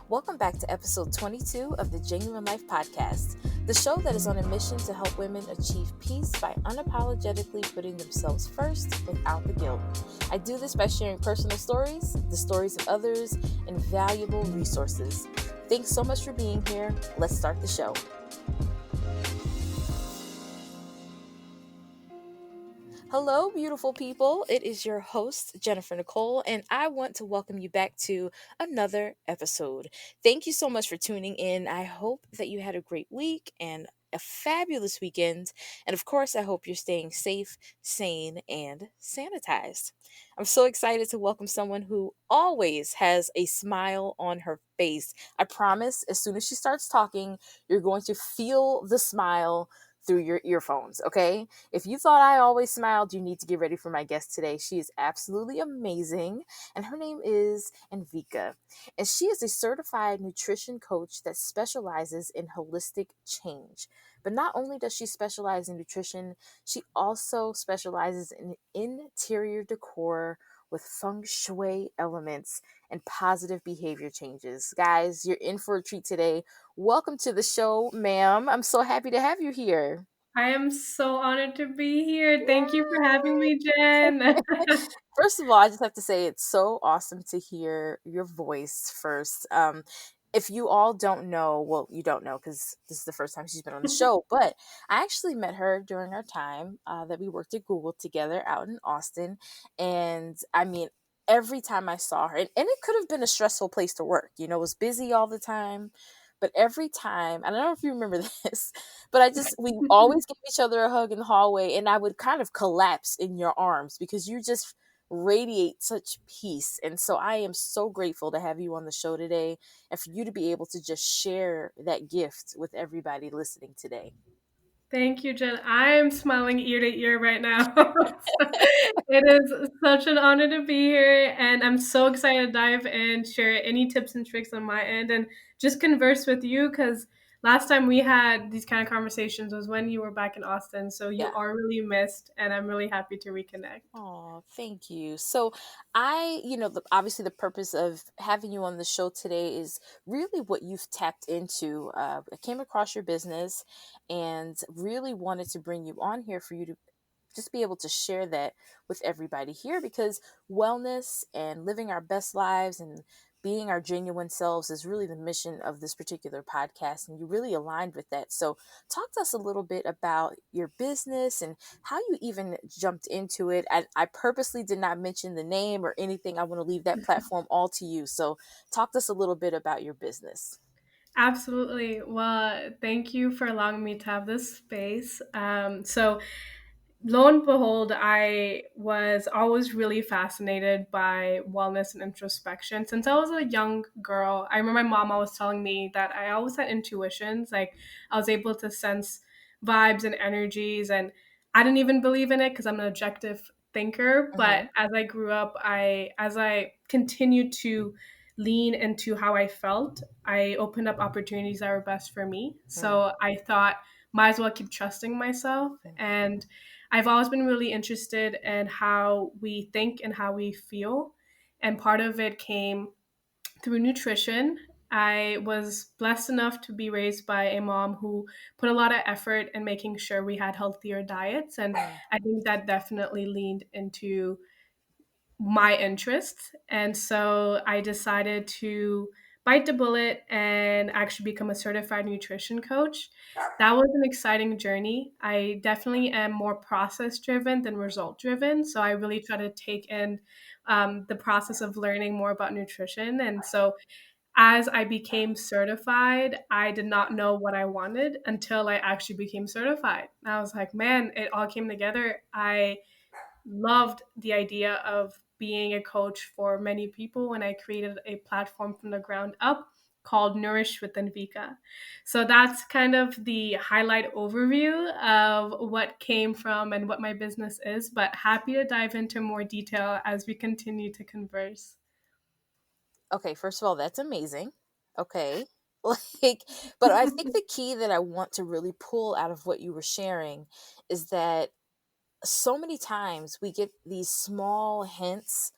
Welcome back to episode 22 of the Genuine Life Podcast, the show that is on a mission to help women achieve peace by unapologetically putting themselves first without the guilt. I do this by sharing personal stories, the stories of others, and valuable resources. Thanks so much for being here. Let's start the show. Hello, beautiful people. It is your host, Jennifer Nicole, and I want to welcome you back to another episode. Thank you so much for tuning in. I hope that you had a great week and a fabulous weekend. And of course, I hope you're staying safe, sane, and sanitized. I'm so excited to welcome someone who always has a smile on her face. I promise, as soon as she starts talking, you're going to feel the smile through your earphones, okay? If you thought I always smiled, you need to get ready for my guest today. She is absolutely amazing, and her name is Anvika. And she is a certified nutrition coach that specializes in holistic change. But not only does she specialize in nutrition, she also specializes in interior decor with feng shui elements and positive behavior changes. Guys, you're in for a treat today. Welcome to the show, ma'am. I'm so happy to have you here. I am so honored to be here. Thank you for having me, Jen. First of all, I just have to say it's so awesome to hear your voice first. If you all don't know, well, you don't know because this is the first time she's been on the show, but I actually met her during our time that we worked at Google together out in Austin. And I mean, every time I saw her, and it could have been a stressful place to work, it was busy all the time. But every time, I don't know if you remember this, but we always gave each other a hug in the hallway, and I would kind of collapse in your arms because you just radiate such peace. And so I am so grateful to have you on the show today and for you to be able to just share that gift with everybody listening today. Thank you, Jen. I am smiling ear to ear right now. It is such an honor to be here, and I'm so excited to dive in, share any tips and tricks on my end, and just converse with you because last time we had these kind of conversations was when you were back in Austin. So you Yeah. are really missed, and I'm really happy to reconnect. Oh, thank you. So, obviously the purpose of having you on the show today is really what you've tapped into. I came across your business and really wanted to bring you on here for you to just be able to share that with everybody here because wellness and living our best lives and being our genuine selves is really the mission of this particular podcast, and you really aligned with that. So talk to us a little bit about your business and how you even jumped into it. I purposely did not mention the name or anything. I want to leave that platform all to you. So talk to us a little bit about your business. Absolutely. Well, thank you for allowing me to have this space. So lo and behold, I was always really fascinated by wellness and introspection. Since I was a young girl, I remember my mom always telling me that I always had intuitions. Like I was able to sense vibes and energies, and I didn't even believe in it because I'm an objective thinker. But Mm-hmm. as I grew up, as I continued to lean into how I felt, I opened up opportunities that were best for me. So I thought, might as well keep trusting myself. And I've always been really interested in how we think and how we feel. And part of it came through nutrition. I was blessed enough to be raised by a mom who put a lot of effort in making sure we had healthier diets. And Mm-hmm. I think that definitely leaned into my interests. And so I decided to bite the bullet and actually become a certified nutrition coach. That was an exciting journey. I definitely am more process driven than result driven. So I really try to take in the process of learning more about nutrition. And so as I became certified, I did not know what I wanted until I actually became certified. And I was like, man, it all came together. I loved the idea of being a coach for many people when I created a platform from the ground up called Nourish with Anvika. So that's kind of the highlight overview of what came from and what my business is, but happy to dive into more detail as we continue to converse. Okay, first of all, that's amazing. Okay. Like, but I think the key that I want to really pull out of what you were sharing is that so many times we get these small hints,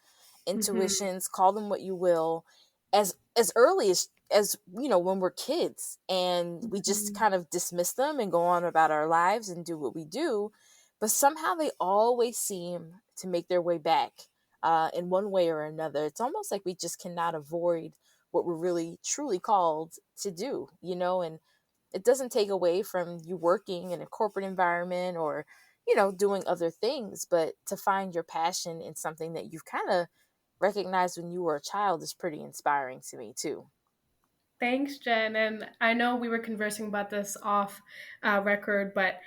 Mhm. intuitions, call them what you will, as early as as you know, when we're kids and we just Mhm. kind of dismiss them and go on about our lives and do what we do, but somehow they always seem to make their way back in one way or another. It's almost like we just cannot avoid what we're really truly called to do, you know. And it doesn't take away from you working in a corporate environment or, you know, doing other things, but to find your passion in something that you've kind of recognized when you were a child is pretty inspiring to me too. Thanks, Jen. And I know we were conversing about this off record, but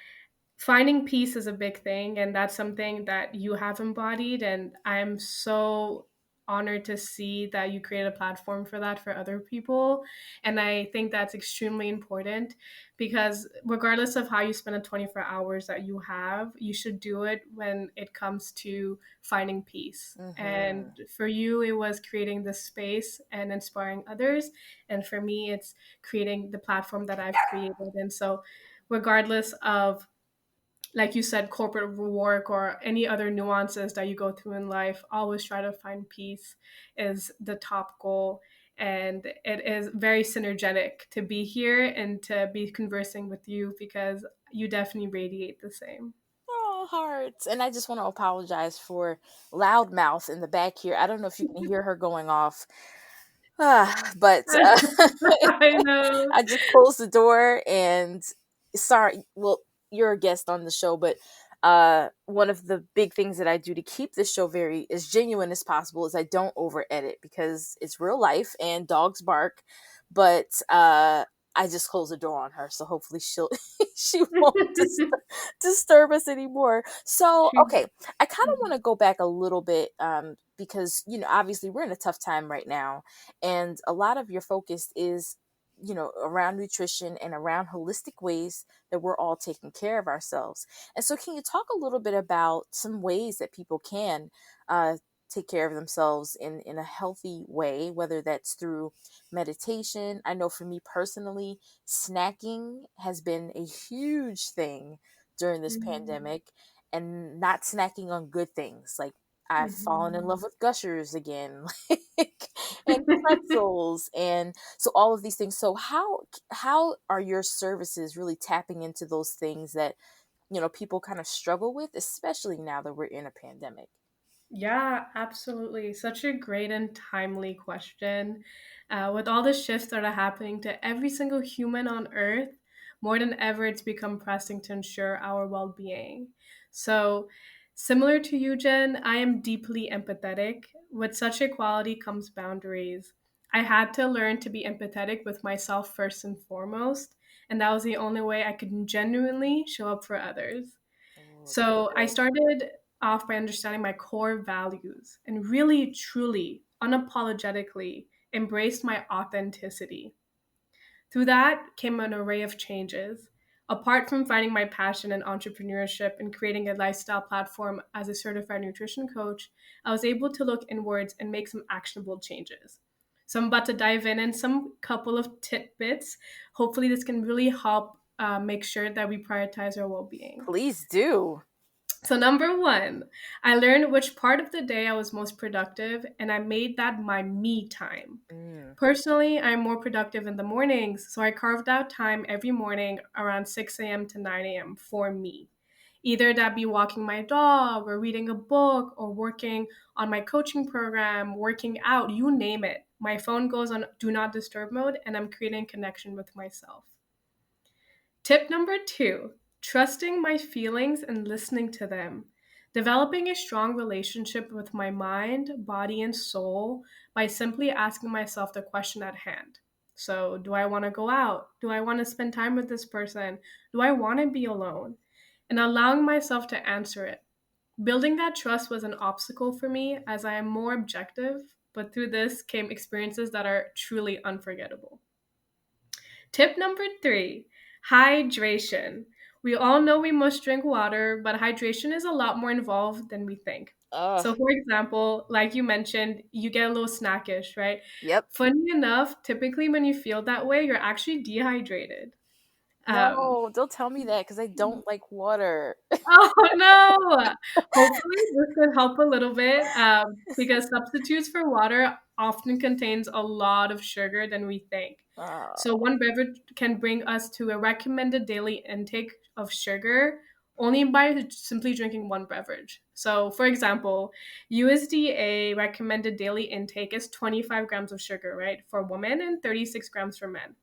finding peace is a big thing, and that's something that you have embodied. And I'm so honored to see that you create a platform for that for other people. And I think that's extremely important, because regardless of how you spend the 24 hours that you have, you should do it when it comes to finding peace. Hmm. And for you, it was creating this space and inspiring others. And for me, it's creating the platform that I've created. And so regardless of, like you said, corporate work or any other nuances that you go through in life, always try to find peace is the top goal. And it is very synergetic to be here and to be conversing with you, because you definitely radiate the same. Oh, hearts. And I just want to apologize for loudmouth in the back here. I don't know if you can hear her going off. But I know. I just closed the door and sorry, well, you're a guest on the show, but one of the big things that I do to keep this show very as genuine as possible is I don't over edit because it's real life and dogs bark, but I just closed the door on her, so hopefully she'll she won't disturb us anymore. So, She- okay, I kind of want to go back a little bit because you know, obviously we're in a tough time right now, and a lot of your focus is, you know, around nutrition and around holistic ways that we're all taking care of ourselves. And so can you talk a little bit about some ways that people can take care of themselves in a healthy way, whether that's through meditation? I know for me personally, snacking has been a huge thing during this Mhm. pandemic, and not snacking on good things. Like I've fallen in love Mhm. with gushers again, like, and pretzels, and so all of these things. So how are your services really tapping into those things that, you know, people kind of struggle with, especially now that we're in a pandemic? Yeah, absolutely. Such a great and timely question. With all the shifts that are happening to every single human on Earth, more than ever, it's become pressing to ensure our well being. So, similar to you, Jen, I am deeply empathetic. With such equality comes boundaries. I had to learn to be empathetic with myself first and foremost, and that was the only way I could genuinely show up for others. Oh, that's So I good. started off by understanding my core values and really, truly, unapologetically embraced my authenticity. Through that came an array of changes. Apart from finding my passion in entrepreneurship and creating a lifestyle platform as a certified nutrition coach, I was able to look inwards and make some actionable changes. So I'm about to dive in some couple of tidbits. Hopefully, this can really help make sure that we prioritize our well-being. Please do. So, number one, I learned which part of the day I was most productive, and I made that my me time. Mm. Personally, I'm more productive in the mornings, so I carved out time every morning around 6 a.m. to 9 a.m. for me. Either that be walking my dog, or reading a book, or working on my coaching program, working out, you name it. My phone goes on do not disturb mode, and I'm creating connection with myself. Tip number two, trusting my feelings and listening to them. Developing a strong relationship with my mind, body, and soul by simply asking myself the question at hand. So, do I want to go out? Do I want to spend time with this person? Do I want to be alone? And allowing myself to answer it. Building that trust was an obstacle for me as I am more objective, but through this came experiences that are truly unforgettable. Tip number three, hydration. We all know we must drink water, but hydration is a lot more involved than we think. Uh, So, for example, like you mentioned, you get a little snackish, right? yep. Funny enough, typically when you feel that way, you're actually dehydrated. Um, No, don't tell me that because I don't like water. oh no! Hopefully, this could help a little bit, because substitutes for water often contains a lot of sugar than we think. So Oh, one beverage can bring us to a recommended daily intake of sugar only by simply drinking one beverage. So, for example, USDA recommended daily intake is 25 grams of sugar, right, for women and 36 grams for men.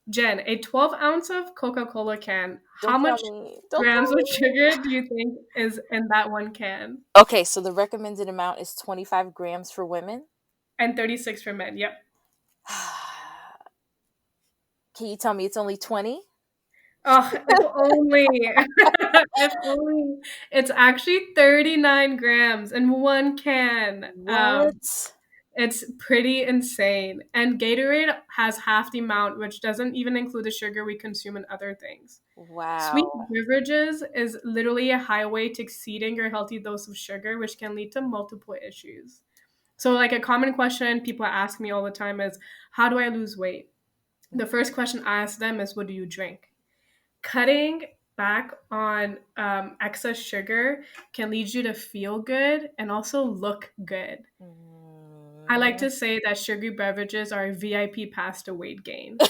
Jen, a 12 ounce of Coca Cola can, how don't tell much me. Don't grams tell of me. sugar do you think is in that one can? Okay, so the recommended amount is 25 grams for women. And 36 for men. Yep. Can you tell me it's only 20? Oh, if only. If only. It's actually 39 grams in one can. What? It's pretty insane. And Gatorade has half the amount, which doesn't even include the sugar we consume in other things. Sweet Wow. beverages is literally a highway to exceeding your healthy dose of sugar, which can lead to multiple issues. So, like a common question people ask me all the time is, how do I lose weight? The first question I ask them is, what do you drink? Cutting back on excess sugar can lead you to feel good and also look good. I like Mm. to say that sugary beverages are a VIP pass to weight gain.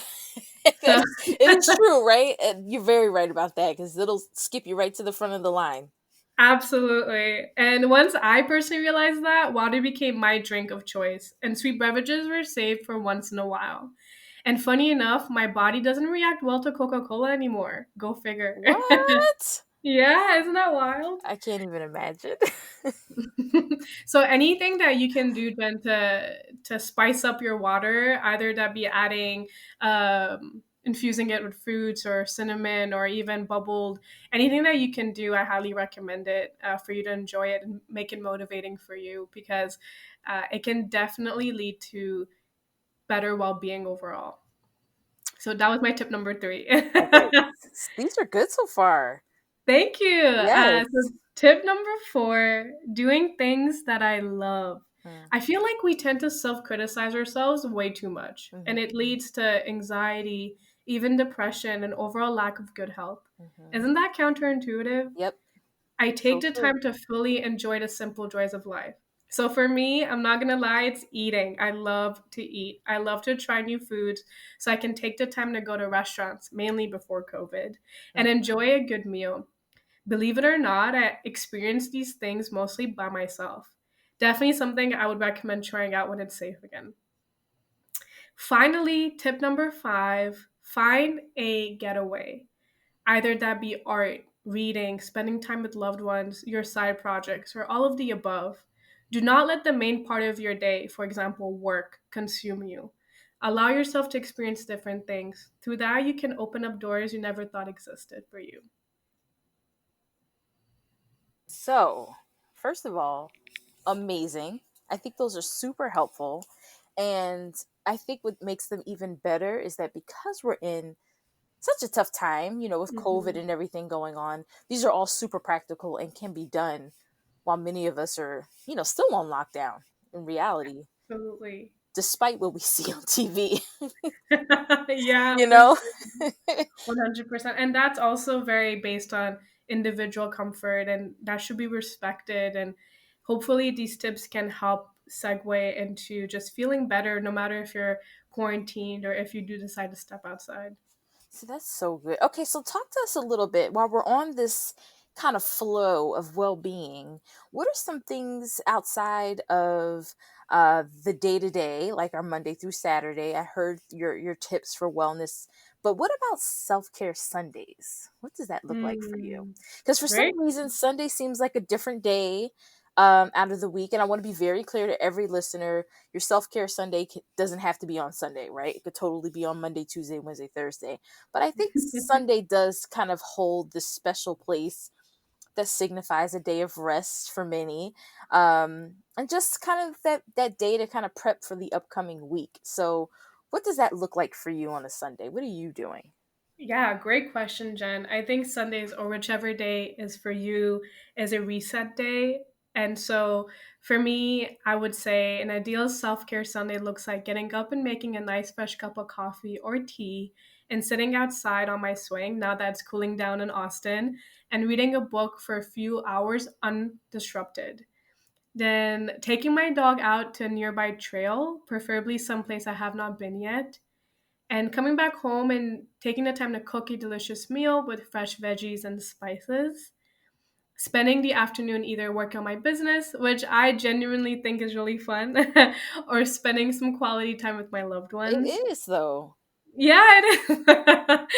So, It is true, right? And you're very right about that because it'll skip you right to the front of the line. absolutely. And once I personally realized that, water became my drink of choice, and sweet beverages were saved for once in a while. And funny enough, my body doesn't react well to Coca Cola anymore. Go figure. What? Yeah, isn't that wild? I can't even imagine. So anything that you can do, Jen, to spice up your water, either that be adding, infusing it with fruits or cinnamon or even bubbled, anything that you can do, I highly recommend it for you to enjoy it and make it motivating for you because it can definitely lead to better well-being overall. So that was my tip number three. Okay, these are good so far. Thank you. So Yes. tip number four, doing things that I love. Mm, I feel like we tend to self criticize ourselves way too much, and it mhm, leads to anxiety, even depression, and overall lack of good health. mhm. Isn't that counterintuitive? Yep, I take so the true. time to fully enjoy the simple joys of life. So for me, I'm not gonna lie, it's eating. I love to eat. I love to try new foods so I can take the time to go to restaurants, mainly before COVID, Mm. and enjoy a good meal. Believe it or not, I experienced these things mostly by myself. Definitely something I would recommend trying out when it's safe again. Finally, tip number five, find a getaway. Either that be art, reading, spending time with loved ones, your side projects, or all of the above. Do not let the main part of your day, for example, work, consume you. Allow yourself to experience different things. Through that, you can open up doors you never thought existed for you. So, first of all, amazing. I think those are super helpful. And I think what makes them even better is that because we're in such a tough time, with COVID Mhm. and everything going on, these are all super practical and can be done while many of us are, still on lockdown in reality, Absolutely. despite what we see on TV, Yeah, you for know? 100%. And that's also very based on individual comfort, and that should be respected. And hopefully, these tips can help segue into just feeling better, no matter if you're quarantined or if you do decide to step outside. So that's so good. Okay, so talk to us a little bit while we're on this kind of flow of well-being. What are some things outside of the day-to-day, like our Monday through Saturday? I heard your tips for wellness, but what about self-care Sundays? What does that look like for you? Mm, Because for some great. reason, Sunday seems like a different day out of the week, and I want to be very clear to every listener: your self-care Sunday doesn't have to be on Sunday, right? It could totally be on Monday, Tuesday, Wednesday, Thursday, but I think Sunday does kind of hold this special place that signifies a day of rest for many, and just kind of that day to kind of prep for the upcoming week. So, what does that look like for you on a Sunday? What are you doing? Yeah, great question, Jen. I think Sundays or whichever day is for you is a reset day. And so for me, I would say an ideal self care Sunday looks like getting up and making a nice fresh cup of coffee or tea and sitting outside on my swing now that it's cooling down in Austin and reading a book for a few hours undisrupted. then taking my dog out to a nearby trail, preferably someplace I have not been yet, and coming back home and taking the time to cook a delicious meal with fresh veggies and spices. Spending the afternoon either working on my business, which I genuinely think is really fun, or spending some quality time with my loved It ones. is though. Yeah, it is.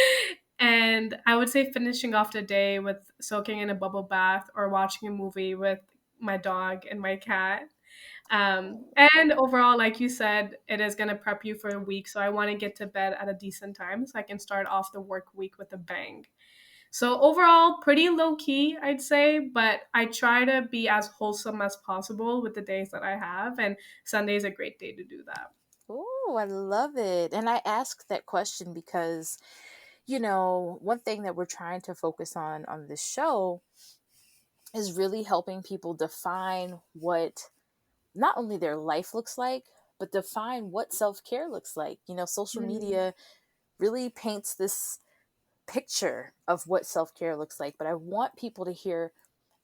And I would say finishing off the day with soaking in a bubble bath or watching a movie with my dog and my cat. And overall, like you said, it is going to prep you for a week. So I want to get to bed at a decent time so I can start off the work week with a bang. So overall, pretty low key, I'd say, but I try to be as wholesome as possible with the days that I have. And Sunday is a great day to do that. Oh, I love it. And I asked that question because, one thing that we're trying to focus on this show is really helping people define what not only their life looks like, but define what self care looks like. Social Mm, media really paints this picture of what self care looks like, but I want people to hear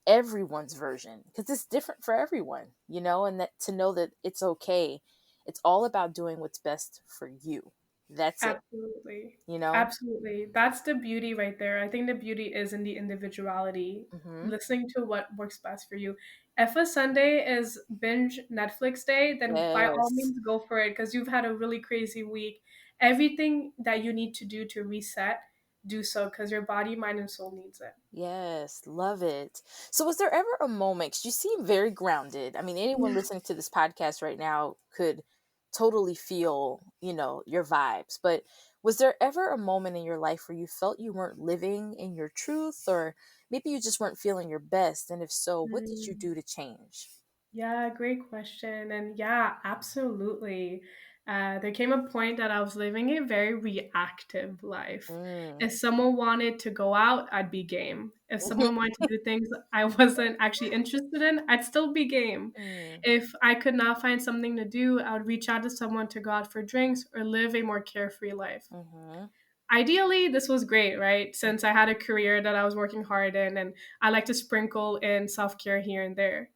everyone's version because it's different for everyone, and that to know that it's okay. It's all about doing what's best for you. That's it, absolutely. you know? Absolutely. That's the beauty right there. I think the beauty is in the individuality, Hmm. listening to what works best for you. If a Sunday is binge Netflix day, then by all Yes. means go for it because you've had a really crazy week. Everything that you need to do to reset, do so because your body, mind, and soul needs it. Yes, love it. So, was there ever a moment? 'Cause you seem very grounded. I mean, anyone listening to this podcast right now could totally feel, your vibes. But was there ever a moment in your life where you felt you weren't living in your truth, or maybe you just weren't feeling your best? And if so, what did you Mm. do to change? Yeah, great question. And yeah, absolutely. There came a point that I was living a very reactive life. Mm. If someone wanted to go out, I'd be game. If someone wanted to do things I wasn't actually interested in, I'd still be game. Mm. If I could not find something to do, I would reach out to someone to go out for drinks or live a more carefree life. Mm-hmm. Ideally, this was great, right? Since I had a career that I was working hard in and I like to sprinkle in self care here and there.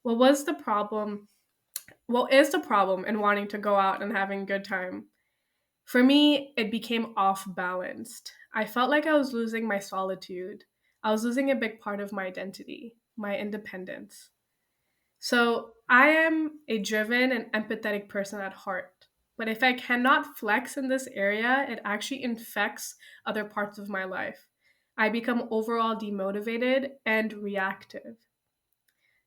What was the problem what is the problem in wanting to go out and having a good time? For me, it became off balanced. I felt like I was losing my solitude. I was losing a big part of my identity, my independence. So I am a driven and empathetic person at heart. But if I cannot flex in this area, it actually infects other parts of my life. I become overall demotivated and reactive.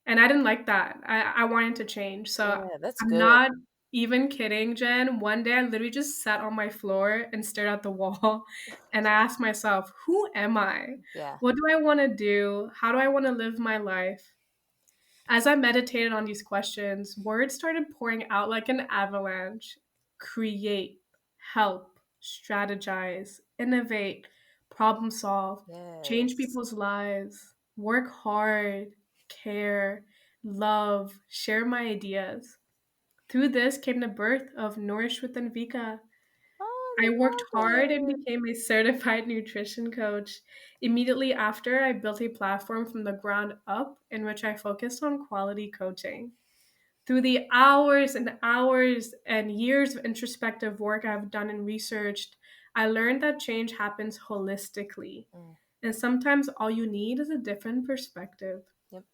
And I didn't like that. I wanted to change. So Yeah, that's I'm good. not even kidding, Jen. One day I literally just sat on my floor and stared at the wall and I asked myself, who am I? Yeah. What do I want to do? How do I want to live my life? As I meditated on these questions, words started pouring out like an avalanche: create, help, strategize, innovate, problem solve, change Yes. people's lives, work hard, care, love, share my ideas. Through this came the birth of Nourish with Anvika. I worked Oh, I hard and love it. became a certified nutrition coach. Immediately after, I built a platform from the ground up in which I focused on quality coaching. Through the hours and hours and years of introspective work I've done and researched, I learned that change happens holistically. Mm. And sometimes all you need is a different perspective. Yep.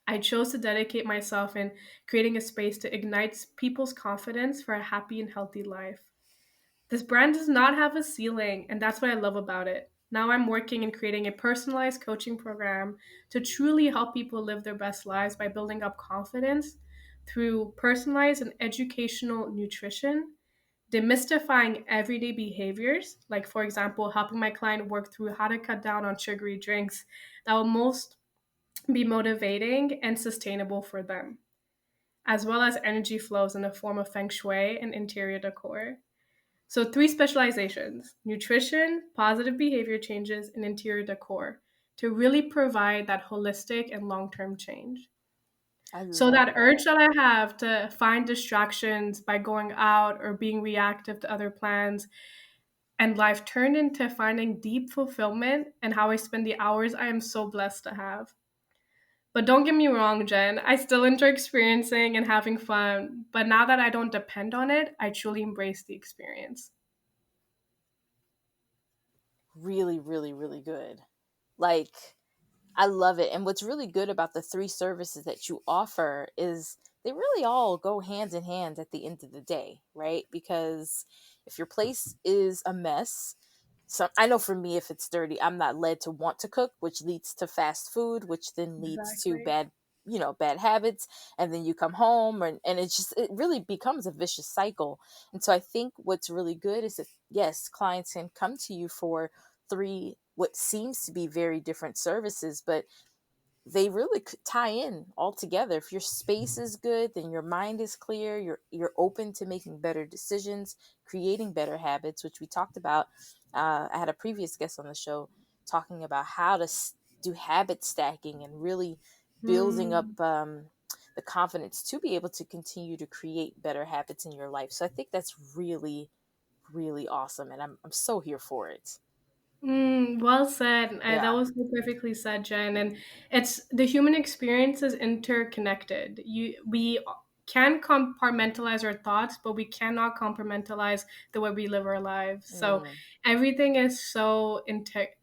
I chose to dedicate myself in creating a space to ignite people's confidence for a happy and healthy life. This brand does not have a ceiling, and that's what I love about it. Now I'm working in creating a personalized coaching program to truly help people live their best lives by building up confidence through personalized and educational nutrition, demystifying everyday behaviors, like, for example, helping my client work through how to cut down on sugary drinks that will most be motivating and sustainable for them, as well as energy flows in the form of feng shui and interior decor. So, three specializations: nutrition, positive behavior changes, and interior decor to really provide that holistic and long term change. I So, love that that. urge that I have to find distractions by going out or being reactive to other plans and life turned into finding deep fulfillment and how I spend the hours I am so blessed to have. But don't get me wrong, Jen. I still enjoy experiencing and having fun. But now that I don't depend on it, I truly embrace the experience. Really, really, really good. Like, I love it. And what's really good about the three services that you offer is they really all go hand in hand at the end of the day, right? Because if your place is a mess, so I know for me, if it's dirty, I'm not led to want to cook, which leads to fast food, which then leads to Exactly. bad habits. And then you come home and it really becomes a vicious cycle. And so I think what's really good is that, yes, clients can come to you for three, what seems to be very different services, but they really tie in all together. If your space is good, then your mind is clear. You're open to making better decisions, creating better habits, which we talked about. I had a previous guest on the show talking about how to do habit stacking and really building up Mm. the confidence to be able to continue to create better habits in your life. So I think that's really, really awesome, and I'm so here for it. Well said. That Yeah. was so perfectly said, Jen. And it's the human experience is interconnected. We can compartmentalize our thoughts, but we cannot compartmentalize the way we live our lives. So Mm, everything is so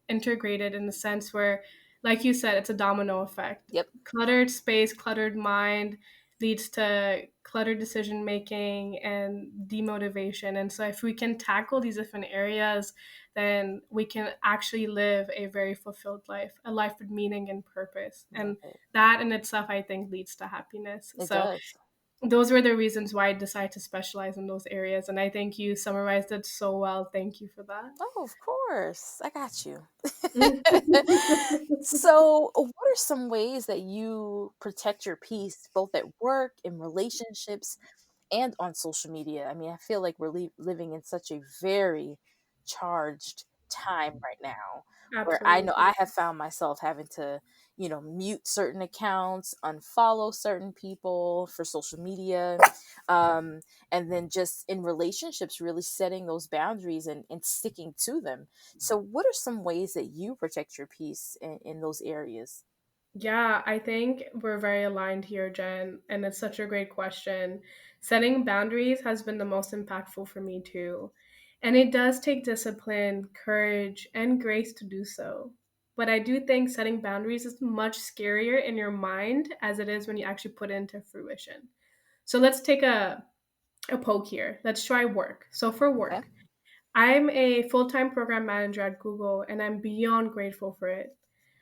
integrated in the sense where, like you said, it's a domino effect. yep. Cluttered space, cluttered mind leads to cluttered decision making and demotivation. And so if we can tackle these different areas, then we can actually live a very fulfilled life, a life with meaning and purpose. Love And it. that in itself, I think, leads to happiness. It So does. those were the reasons why I decided to specialize in those areas. And I think you summarized it so well. Thank you for that. Oh, of course. I got you. So, what are some ways that you protect your peace both at work, in relationships, and on social media? I mean, I feel like we're living in such a very charged time right now where I know Absolutely. I have found myself having to, mute certain accounts, unfollow certain people for social media. Um, and then just in relationships, really setting those boundaries and sticking to them. So, what are some ways that you protect your peace in those areas? Yeah, I think we're very aligned here, Jen, and it's such a great question. Setting boundaries has been the most impactful for me too. And it does take discipline, courage, and grace to do so. But I do think setting boundaries is much scarier in your mind as it is when you actually put it into fruition. So let's take a poke here. Let's try work. So for Okay. work, I'm a full time program manager at Google, and I'm beyond grateful for it.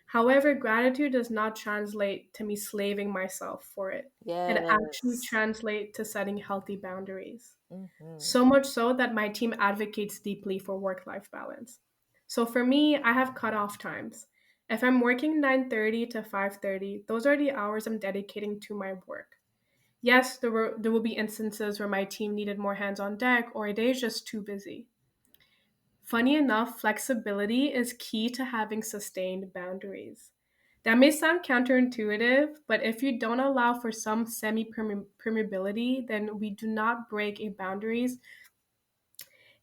However, gratitude does not translate to me slaving myself for it. It actually Yes. translates to setting healthy boundaries. Hmm. So much so that my team advocates deeply for work life balance. So for me, I have cutoff times. If I'm working 9:30 to 5:30, those are the hours I'm dedicating to my work. Yes, there will be instances where my team needed more hands on deck or a day is just too busy. Funny enough, flexibility is key to having sustained boundaries. That may sound counterintuitive, but if you don't allow for some semi permeability, then we do not break a boundaries,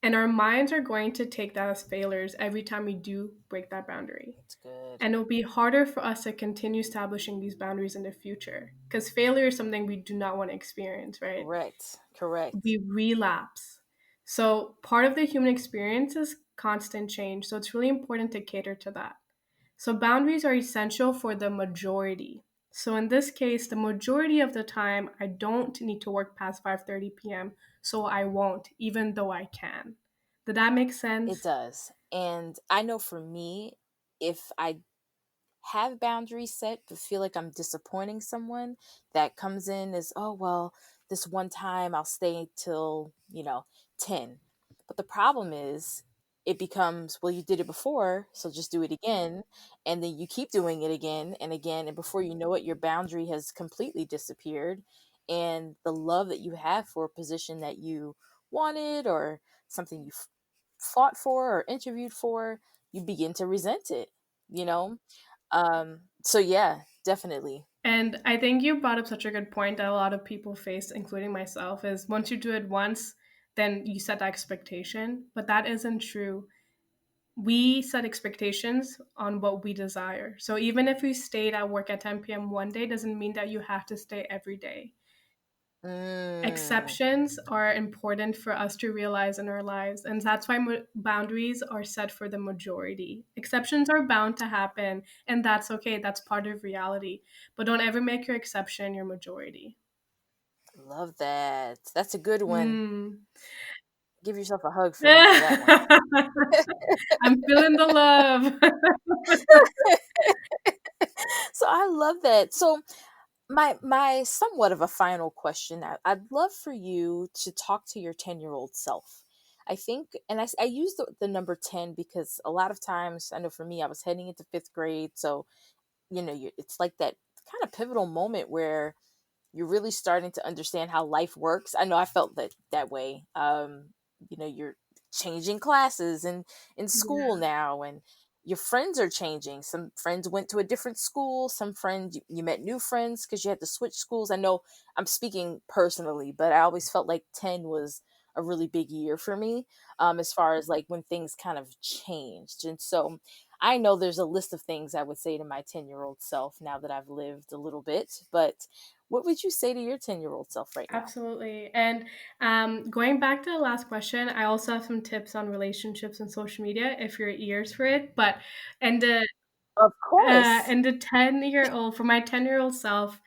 and our minds are going to take that as failures every time we do break that boundary. That's good. And it'll be harder for us to continue establishing these boundaries in the future because failure is something we do not want to experience, right? Correct. Correct. We relapse. So part of the human experience is constant change. So it's really important to cater to that. So boundaries are essential for the majority. So in this case, the majority of the time I don't need to work past 5:30 p.m. So I won't even though I can. Did that make It sense? does. And I know for me, if I have boundaries set but feel like I'm disappointing someone, that comes in as, oh, well, this one time I'll stay till, 10. But the problem is, it becomes, well, you did it before, so just do it again. And then you keep doing it again and again. And before you know it, your boundary has completely disappeared. And the love that you have for a position that you wanted or something you fought for or interviewed for, you begin to resent it, you know? So yeah, definitely. And I think you brought up such a good point that a lot of people face, including myself, is once you do it once, then you set the expectation. But that isn't true. we set expectations on what we desire. So even if you stayed at work at 10 p.m. one day, doesn't mean that you have to stay every day. Mm, Exceptions are important for us to realize in our lives, and that's why boundaries are set for the majority. Exceptions are bound to happen, and that's okay. That's part of reality. But don't ever make your exception your majority. love that. That's a good one. Mm. Give yourself a hug for me for that one. I'm feeling the love. So I love that. So my somewhat of a final question. I'd love for you to talk to your 10-year-old self. I think, and I use the number 10 because a lot of times, I know for me, I was heading into fifth grade. So, it's like that kind of pivotal moment where you're really starting to understand how life works. I know I felt that way. You're changing classes and in school Yeah. now, and your friends are changing. Some friends went to a different school. Some friends you met new friends because you had to switch schools. I know I'm speaking personally, but I always felt like 10 was a really big year for me, as far as like when things kind of changed. And so I know there's a list of things I would say to my 10-year-old self now that I've lived a little bit, but what would you say to your 10-year-old self right now? Absolutely. And going back to the last question, I also have some tips on relationships and social media if you're ears for it. But and the Of course. and the 10-year-old, for my 10-year-old self,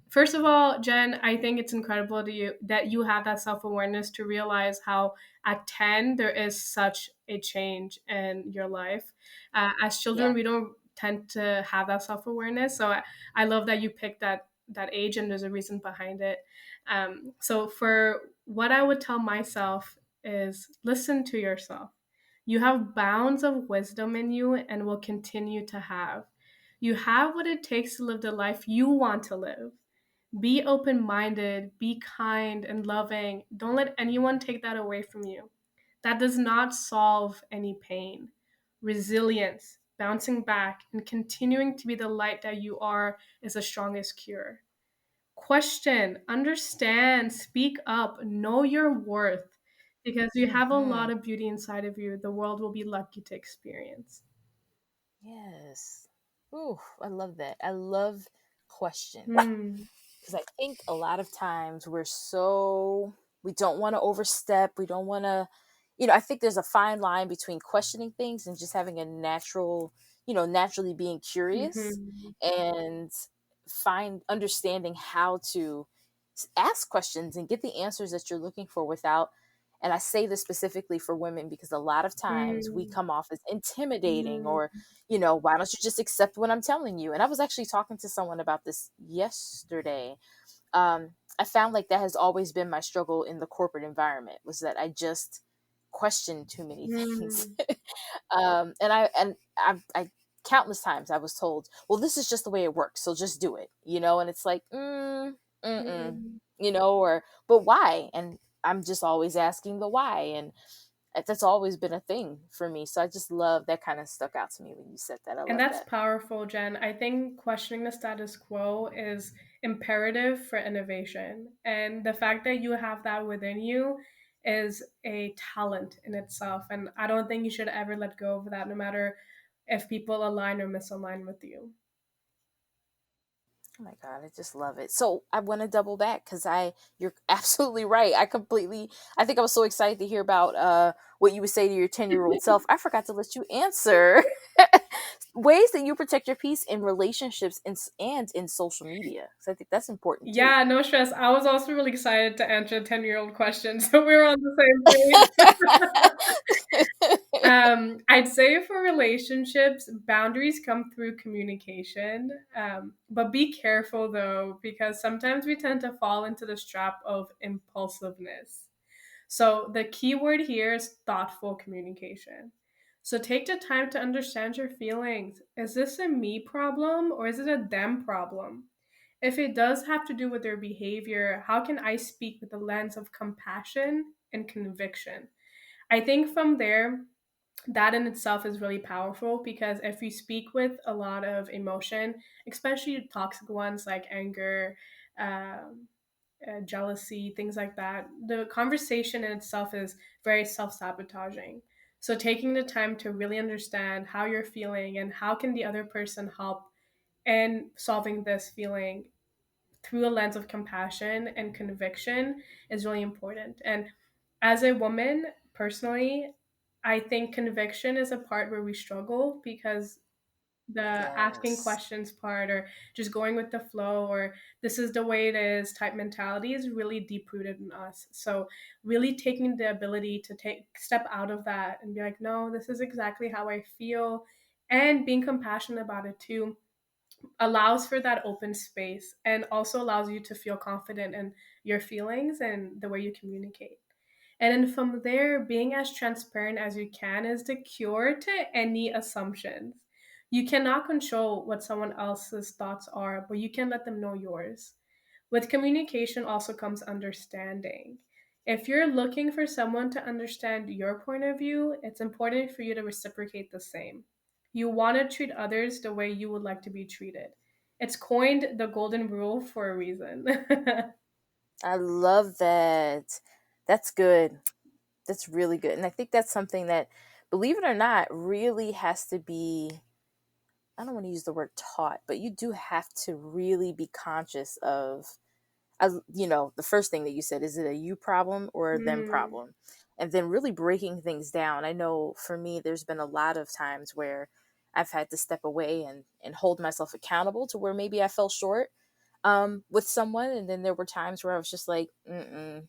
first of all, Jen, I think it's incredible that you have that self-awareness to realize how at 10 there is such a change in your life. As children, Yeah. we don't tend to have that self-awareness. So I love that you picked that age, and there's a reason behind it. So for what I would tell myself is listen to yourself. You have bounds of wisdom in you and will continue to have. You have what it takes to live the life you want to live. Be open minded, be kind and loving. Don't let anyone take that away from you. That does not solve any pain. Resilience, bouncing back, and continuing to be the light that you are is the strongest cure. Question, understand, speak up, know your worth because you have a Hmm. lot of beauty inside of you. The world will be lucky to experience. Yes. Ooh, I love that. I love question. Hmm. Because I think a lot of times we don't want to overstep. We don't want to, I think there's a fine line between questioning things and just having a naturally being curious Hmm. and find understanding how to ask questions and get the answers that you're looking for without. And I say this specifically for women because a lot of times we Hmm. come off as intimidating Hmm. or, why don't you just accept what I'm telling you? And I was actually talking to someone about this yesterday. I found like that has always been my struggle in the corporate environment was that I just question too many things. Hmm. And I countless times I was told, well, this is just the way it works, so just do it, and it's like, mm-mm, Hmm. or, but why? And I'm just always asking the why. And that's always been a thing for me. So I just love that kind of stuck out to me when you said that. I And love that's that. powerful, Jen. I think questioning the status quo is imperative for innovation. And the fact that you have that within you is a talent in itself. And I don't think you should ever let go of that, no matter if people align or misalign with you. Oh my God, I just love it. So I want to double back because you're absolutely right. I think I was so excited to hear about what you would say to your 10-year-old self. I forgot to let you answer ways that you protect your peace in relationships and in social media. So I think that's important too. Yeah, no stress. I was also really excited to answer a 10-year-old question, so we were on the same page. I'd say for relationships, boundaries come through communication. But be careful though, because sometimes we tend to fall into this trap of impulsiveness. So the key word here is thoughtful communication. So take the time to understand your feelings. Is this a me problem or is it a them problem? If it does have to do with their behavior, how can I speak with a lens of compassion and conviction? I think from there, that in itself is really powerful because if you speak with a lot of emotion, especially toxic ones like anger, um, jealousy, things like that, the conversation in itself is very self sabotaging. So taking the time to really understand how you're feeling and how can the other person help in solving this feeling through a lens of compassion and conviction is really important. And as a woman, personally, I think conviction is a part where we struggle because the asking Yes. questions part or just going with the flow or this is the way it is type mentality is really deep rooted in us. So really taking the ability to take step out of that and be like, no, this is exactly how I feel, and being compassionate about it too allows for that open space and also allows you to feel confident in your feelings and the way you communicate. And then from there, being as transparent as you can is the cure to any assumptions. You cannot control what someone else's thoughts are, but you can let them know yours. With communication also comes understanding. If you're looking for someone to understand your point of view, it's important for you to reciprocate the same. You want to treat others the way you would like to be treated. It's coined the golden rule for a reason. I love that. That's good. That's really good. And I think that's something that, believe it or not, really has to be, I don't want to use the word taught, but you do have to really be conscious of, the first thing that you said, is it a you problem or a them Mm, problem? And then really breaking things down. I know for me, there's been a lot of times where I've had to step away and hold myself accountable to where maybe I fell short with someone. And then there were times where I was just like, mm-mm,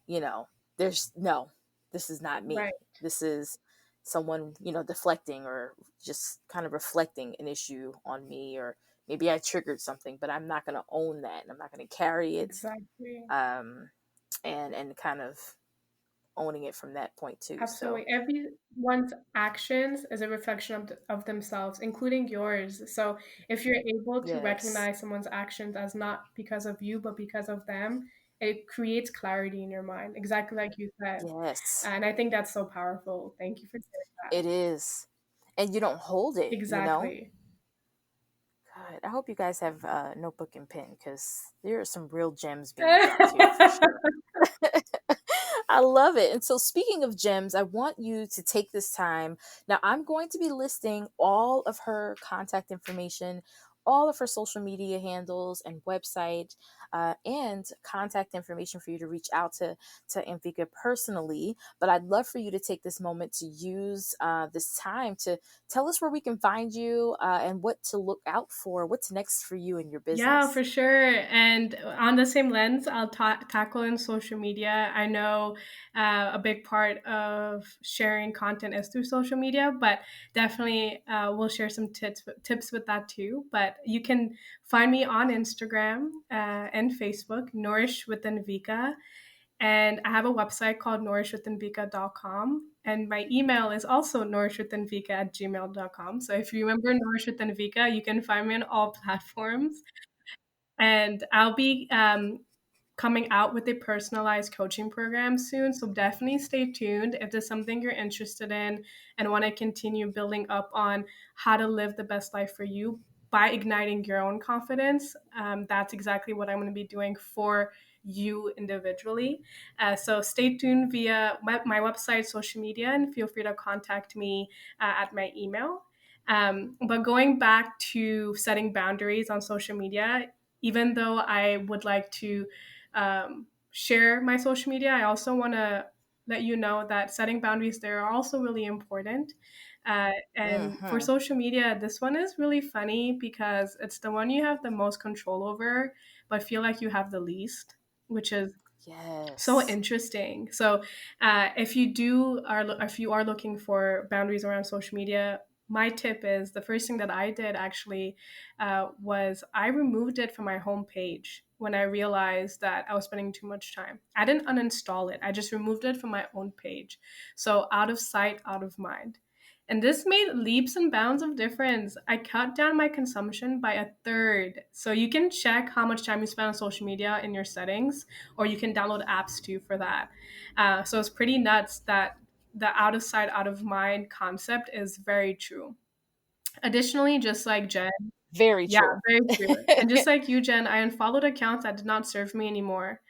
you know, there's no, this is not me. right, This is someone, deflecting or just kind of reflecting an issue on me, or maybe I triggered something, but I'm not going to own that. And I'm not going to carry it. exactly. Um, and kind of owning it from that point too. So Absolutely. Everyone's actions is a reflection of themselves, including yours. So if you're able to yes, recognize someone's actions as not because of you, but because of them, it creates clarity in your mind, exactly like you said. yes, And I think that's so powerful. Thank you for sharing that. it is. And you don't hold it. Exactly. God, I hope you guys have a notebook and pen, because there are some real gems being dropped here for sure. I love it. And so, speaking of gems, I want you to take this time. Now, I'm going to be listing all of her contact information, all of her social media handles and website, and contact information for you to reach out to Anvika personally. But I'd love for you to take this moment to use this time to tell us where we can find you, and what to look out for. What's next for you and your Yeah, business? for sure. And on the same lens, I'll tackle in social media. I know a big part of sharing content is through social media, but definitely we'll share some tips with that too. But you can find me on Instagram and Facebook, Nourish with Anvika. And I have a website called nourishwithanvika.com. And my email is also nourishwithanvika@gmail.com. So if you remember Nourish with Anvika, you can find me on all platforms. And I'll be coming out with a personalized coaching program soon. So definitely stay tuned if there's something you're interested in and want to continue building up on how to live the best life for you by igniting your own confidence. That's exactly what I'm going to be doing for you individually. So stay tuned via my website, social media, and feel free to contact me at my email. But going back to setting boundaries on social media, even though I would like to share my social media, I also want to let you know that setting boundaries there are also really important. And for Hmm. social media, this one is really funny because it's the one you have the most control over, but feel like you have the least, which is so Yes. interesting. So, if you are looking for boundaries around social media, my tip is the first thing that I did actually was I removed it from my homepage when I realized that I was spending too much time. I didn't uninstall it; I just removed it from my own page. So out of sight, out of mind. And this made leaps and bounds of difference. I cut down my consumption by a third. So you can check how much time you spend on social media in your settings, or you can download apps too for that. So it's pretty nuts that the out of sight, out of mind concept is very true. Additionally, just like Jen, Very yeah, true. very true. And just like you, Jen, I unfollowed accounts that did not serve me anymore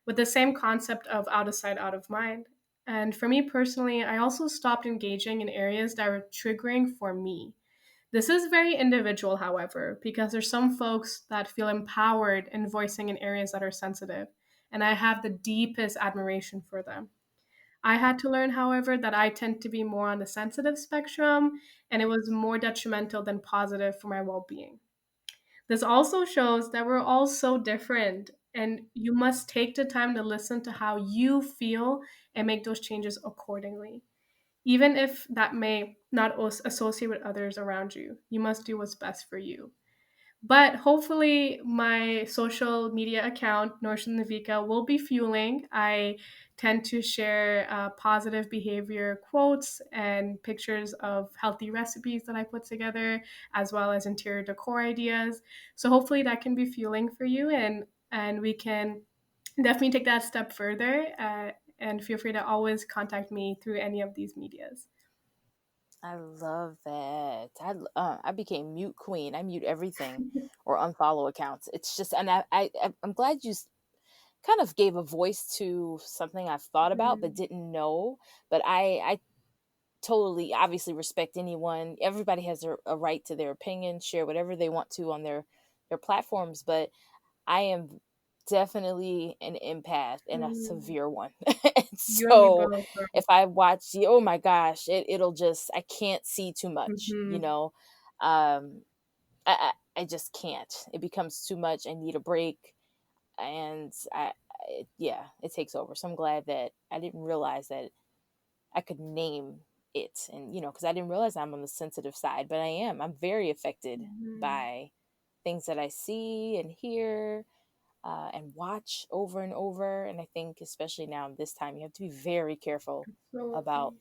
with the same concept of out of sight, out of mind. And for me personally, I also stopped engaging in areas that were triggering for me. This is very individual, however, because there's some folks that feel empowered in voicing in areas that are sensitive, and I have the deepest admiration for them. I had to learn, however, that I tend to be more on the sensitive spectrum, and it was more detrimental than positive for my well being. This also shows that we're all so different, and you must take the time to listen to how you feel and make those changes accordingly. Even if that may not associate with others around you, you must do what's best for you. But hopefully, my social media account, Nourish with Anvika, will be fueling. I tend to share positive behavior quotes and pictures of healthy recipes that I put together, as well as interior decor ideas. So hopefully, that can be fueling for you, and we can definitely take that step further. And feel free to always contact me through any of these medias. I love that. I became mute queen. I mute everything or unfollow accounts. It's just, and I'm glad you kind of gave a voice to something I've thought about but Mm, didn't know. But I totally, obviously respect anyone. Everybody has a right to their opinion, share whatever they want to on their platforms. But I am definitely an empath and a mm. severe one. And You and me so both, girl. if I watch the, oh my gosh, it'll just, I can't see too much, you Mhm. know. I just can't. It becomes too much. I need a break. And yeah, it takes over. So I'm glad that I didn't realize that I could name it. And, because I didn't realize I'm on the sensitive side, but I am. I'm very affected Mhm. by things that I see and hear and watch over and over. And I think, especially now, this time, you have to be very careful about Absolutely.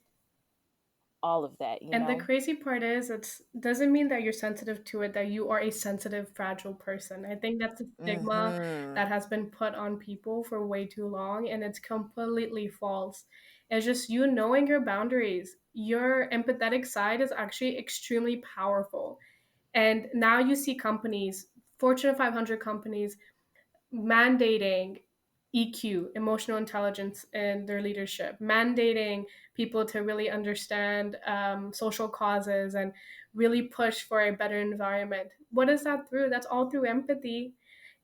all of that, And the crazy part is, it doesn't mean that you're sensitive to it, that you are a sensitive, fragile person. I think that's a stigma Hmm. that has been put on people for way too long, and it's completely false. It's just you knowing your boundaries. Your empathetic side is actually extremely powerful. And now you see companies, Fortune 500 companies, mandating EQ, emotional intelligence, in their leadership, mandating people to really understand social causes and really push for a better environment. What is that through? That's all through empathy.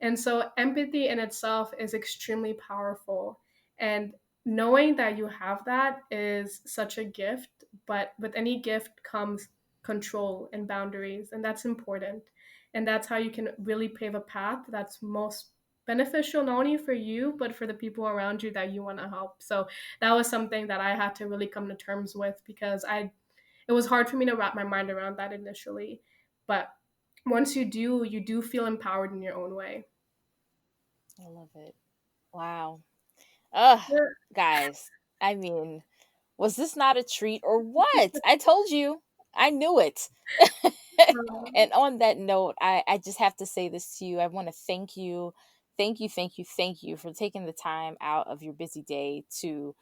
And so, empathy in itself is extremely powerful. And knowing that you have that is such a gift, but with any gift comes control and boundaries, and that's important. And that's how you can really pave a path that's most beneficial not only for you but for the people around you that you want to help. So that was something that I had to really come to terms with, because I it was hard for me to wrap my mind around that initially. But once you do feel empowered in your own way. I love it. Wow. Ugh, Yeah. guys. I mean, was this not a treat or what? I told you. I knew it. Um, And on that note, I just have to say this to you. I want to thank you. Thank you, thank you, thank you for taking the time out of your busy day to,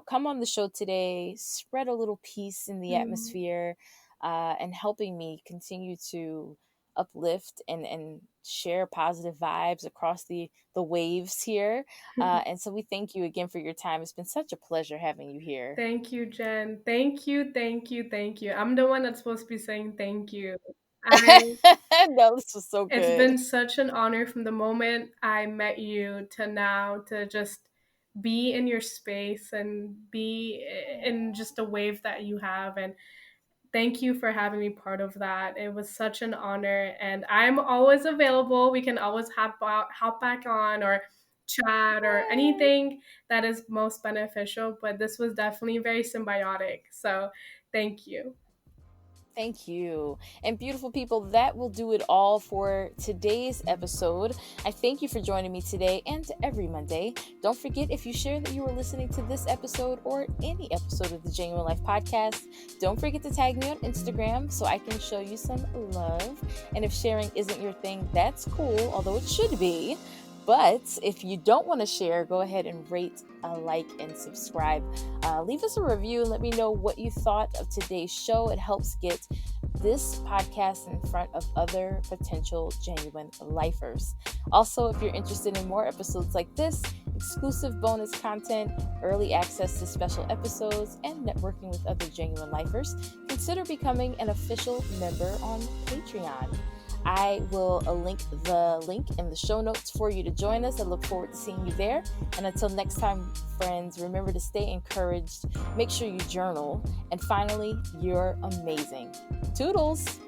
come on the show today, spread a little peace in the mm, atmosphere, and helping me continue to uplift and share positive vibes across the waves here. And so we thank you again for your time. It's been such a pleasure having you here. thank you, Jen. Thank you, thank you, thank you. I'm the one that's supposed to be saying thank you. I No, this was so It's good. been such an honor from the moment I met you to now, to just be in your space and be in just the wave that you have. And thank you for having me part of that. It was such an honor, and I'm always available. We can always hop back on, or chat, or Yay. anything that is most beneficial. But this was definitely very symbiotic. So thank you. Thank you. And beautiful people, that will do it all for today's episode. I thank you for joining me today and every Monday. Don't forget, if you share that you were listening to this episode or any episode of the Genuine Life podcast, don't forget to tag me on Instagram so I can show you some love. And if sharing isn't your thing, that's cool, although it should be. But if you don't want to share, go ahead and rate, like, and subscribe. Leave us a review and let me know what you thought of today's show. It helps get this podcast in front of other potential genuine lifers. Also, if you're interested in more episodes like this, exclusive bonus content, early access to special episodes, and networking with other genuine lifers, consider becoming an official member on Patreon. I will link the link in the show notes for you to join us. I look forward to seeing you there. And until next time, friends, remember to stay encouraged, make sure you journal, and finally, you're amazing. Toodles!